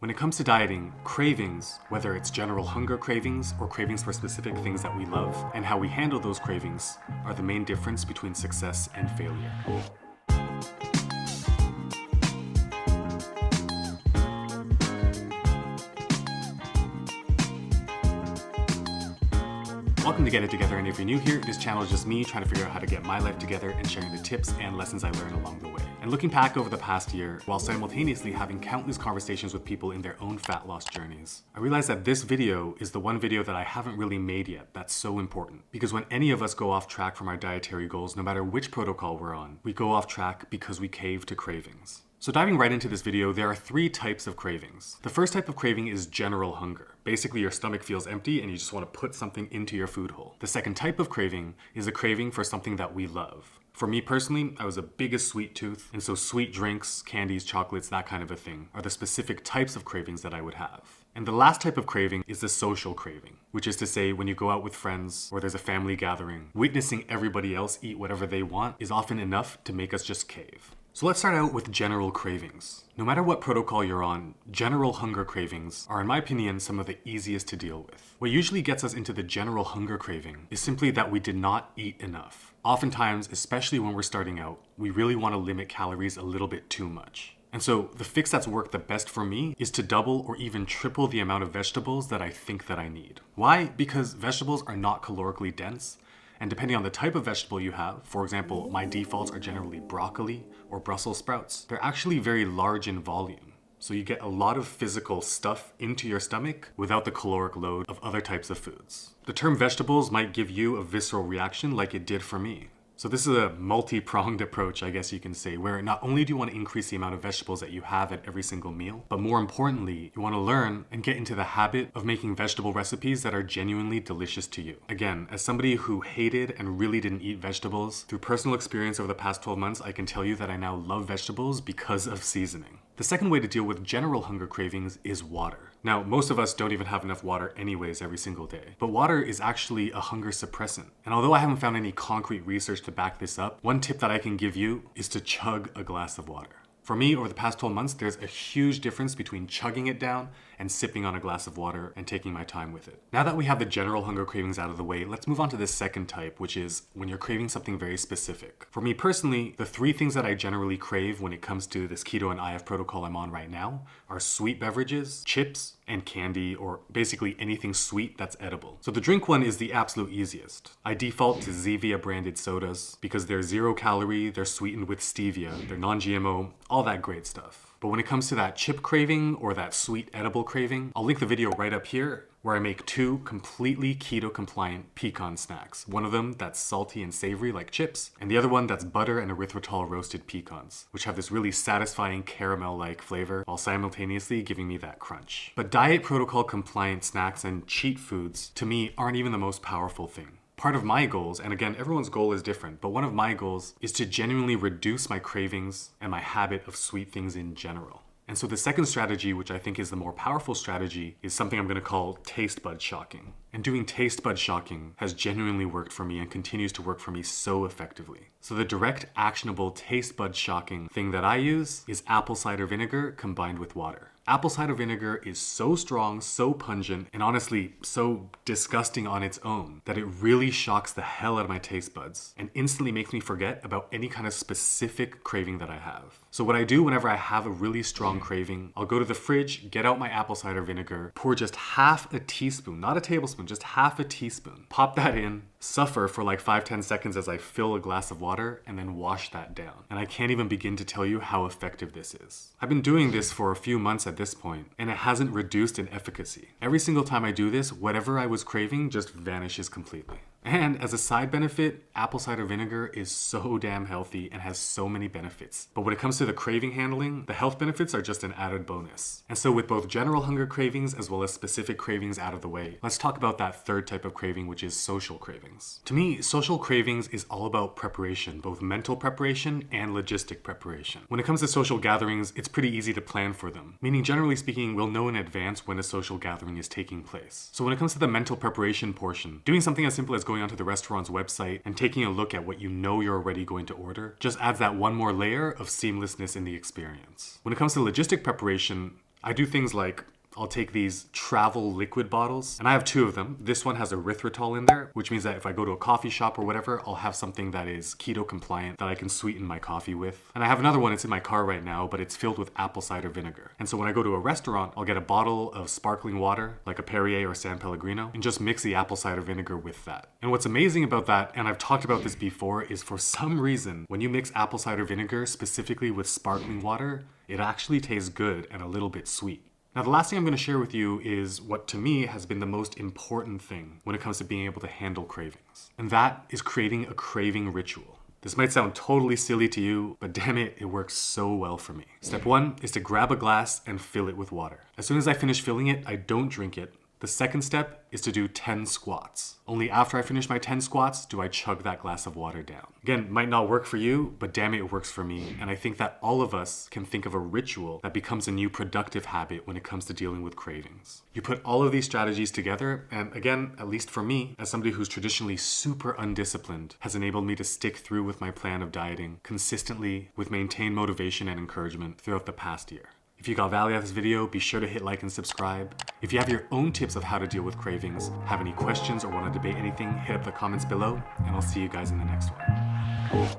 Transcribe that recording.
When it comes to dieting, cravings, whether it's general hunger cravings or cravings for specific things that we love, and how we handle those cravings, are the main difference between success and failure. Welcome to Get It Together, and if you're new here, this channel is just me trying to figure out how to get my life together and sharing the tips and lessons I learned along the way. And looking back over the past year, while simultaneously having countless conversations with people in their own fat loss journeys, I realized that this video is the one video that I haven't really made yet that's so important. Because when any of us go off track from our dietary goals, no matter which protocol we're on, we go off track because we cave to cravings. So diving right into this video, there are three types of cravings. The first type of craving is general hunger. Basically, your stomach feels empty and you just want to put something into your food hole. The second type of craving is a craving for something that we love. For me personally, I was a biggest sweet tooth, and so sweet drinks, candies, chocolates, that kind of a thing are the specific types of cravings that I would have. And the last type of craving is the social craving, which is to say when you go out with friends or there's a family gathering, witnessing everybody else eat whatever they want is often enough to make us just cave. So let's start out with general cravings. No matter what protocol you're on, general hunger cravings are, in my opinion, some of the easiest to deal with. What usually gets us into the general hunger craving is simply that we did not eat enough. Oftentimes, especially when we're starting out, we really want to limit calories a little bit too much. And so the fix that's worked the best for me is to double or even triple the amount of vegetables that I think that I need. Why? Because vegetables are not calorically dense. And depending on the type of vegetable you have, for example, my defaults are generally broccoli or Brussels sprouts, they're actually very large in volume. So you get a lot of physical stuff into your stomach without the caloric load of other types of foods. The term vegetables might give you a visceral reaction like it did for me. So this is a multi-pronged approach, I guess you can say, where not only do you want to increase the amount of vegetables that you have at every single meal, but more importantly, you want to learn and get into the habit of making vegetable recipes that are genuinely delicious to you. Again, as somebody who hated and really didn't eat vegetables, through personal experience over the past 12 months, I can tell you that I now love vegetables because of seasoning. The second way to deal with general hunger cravings is water. Now, most of us don't even have enough water anyways every single day, but water is actually a hunger suppressant. And although I haven't found any concrete research to back this up, one tip that I can give you is to chug a glass of water. For me, over the past 12 months, there's a huge difference between chugging it down and sipping on a glass of water and taking my time with it. Now that we have the general hunger cravings out of the way, let's move on to the second type, which is when you're craving something very specific. For me personally, the three things that I generally crave when it comes to this keto and IF protocol I'm on right now are sweet beverages, chips, and candy, or basically anything sweet that's edible. So the drink one is the absolute easiest. I default to Zevia branded sodas because they're 0 calorie, they're sweetened with stevia, they're non-GMO, all that great stuff. But when it comes to that chip craving or that sweet edible craving, I'll link the video right up here where I make two completely keto compliant pecan snacks. One of them that's salty and savory like chips, and the other one that's butter and erythritol roasted pecans, which have this really satisfying caramel-like flavor while simultaneously giving me that crunch. But diet protocol compliant snacks and cheat foods, to me, aren't even the most powerful thing. Part of my goals, and again, everyone's goal is different, but one of my goals is to genuinely reduce my cravings and my habit of sweet things in general. And so the second strategy, which I think is the more powerful strategy, is something I'm going to call taste bud shocking. And doing taste bud shocking has genuinely worked for me and continues to work for me so effectively. So the direct, actionable taste bud shocking thing that I use is apple cider vinegar combined with water. Apple cider vinegar is so strong, so pungent, and honestly so disgusting on its own that it really shocks the hell out of my taste buds and instantly makes me forget about any kind of specific craving that I have. So what I do whenever I have a really strong craving, I'll go to the fridge, get out my apple cider vinegar, pour just half a teaspoon, not a tablespoon, just half a teaspoon, pop that in, suffer for like 5-10 seconds as I fill a glass of water, and then wash that down. And I can't even begin to tell you how effective this is. I've been doing this for a few months at this point, and it hasn't reduced in efficacy. Every single time I do this, whatever I was craving just vanishes completely. And as a side benefit, apple cider vinegar is so damn healthy and has so many benefits. But when it comes to the craving handling, the health benefits are just an added bonus. And so with both general hunger cravings as well as specific cravings out of the way, let's talk about that third type of craving, which is social cravings. To me, social cravings is all about preparation, both mental preparation and logistic preparation. When it comes to social gatherings, it's pretty easy to plan for them, meaning generally speaking, we'll know in advance when a social gathering is taking place. So when it comes to the mental preparation portion, doing something as simple as going onto the restaurant's website and taking a look at what you know you're already going to order just adds that one more layer of seamlessness in the experience. When it comes to logistic preparation, I do things like I'll take these travel liquid bottles, and I have 2 of them. This one has erythritol in there, which means that if I go to a coffee shop or whatever, I'll have something that is keto compliant that I can sweeten my coffee with. And I have another one, it's in my car right now, but it's filled with apple cider vinegar. And so when I go to a restaurant, I'll get a bottle of sparkling water, like a Perrier or San Pellegrino, and just mix the apple cider vinegar with that. And what's amazing about that, and I've talked about this before, is for some reason, when you mix apple cider vinegar specifically with sparkling water, it actually tastes good and a little bit sweet. Now, the last thing I'm going to share with you is what to me has been the most important thing when it comes to being able to handle cravings. And that is creating a craving ritual. This might sound totally silly to you, but damn it, it works so well for me. Step 1 is to grab a glass and fill it with water. As soon as I finish filling it, I don't drink it. The second step is to do 10 squats. Only after I finish my 10 squats do I chug that glass of water down. Again, might not work for you, but damn it, it works for me. And I think that all of us can think of a ritual that becomes a new productive habit when it comes to dealing with cravings. You put all of these strategies together, and again, at least for me, as somebody who's traditionally super undisciplined, has enabled me to stick through with my plan of dieting consistently with maintained motivation and encouragement throughout the past year. If you got value out of this video, be sure to hit like and subscribe. If you have your own tips of how to deal with cravings, have any questions or want to debate anything, hit up the comments below, and I'll see you guys in the next one.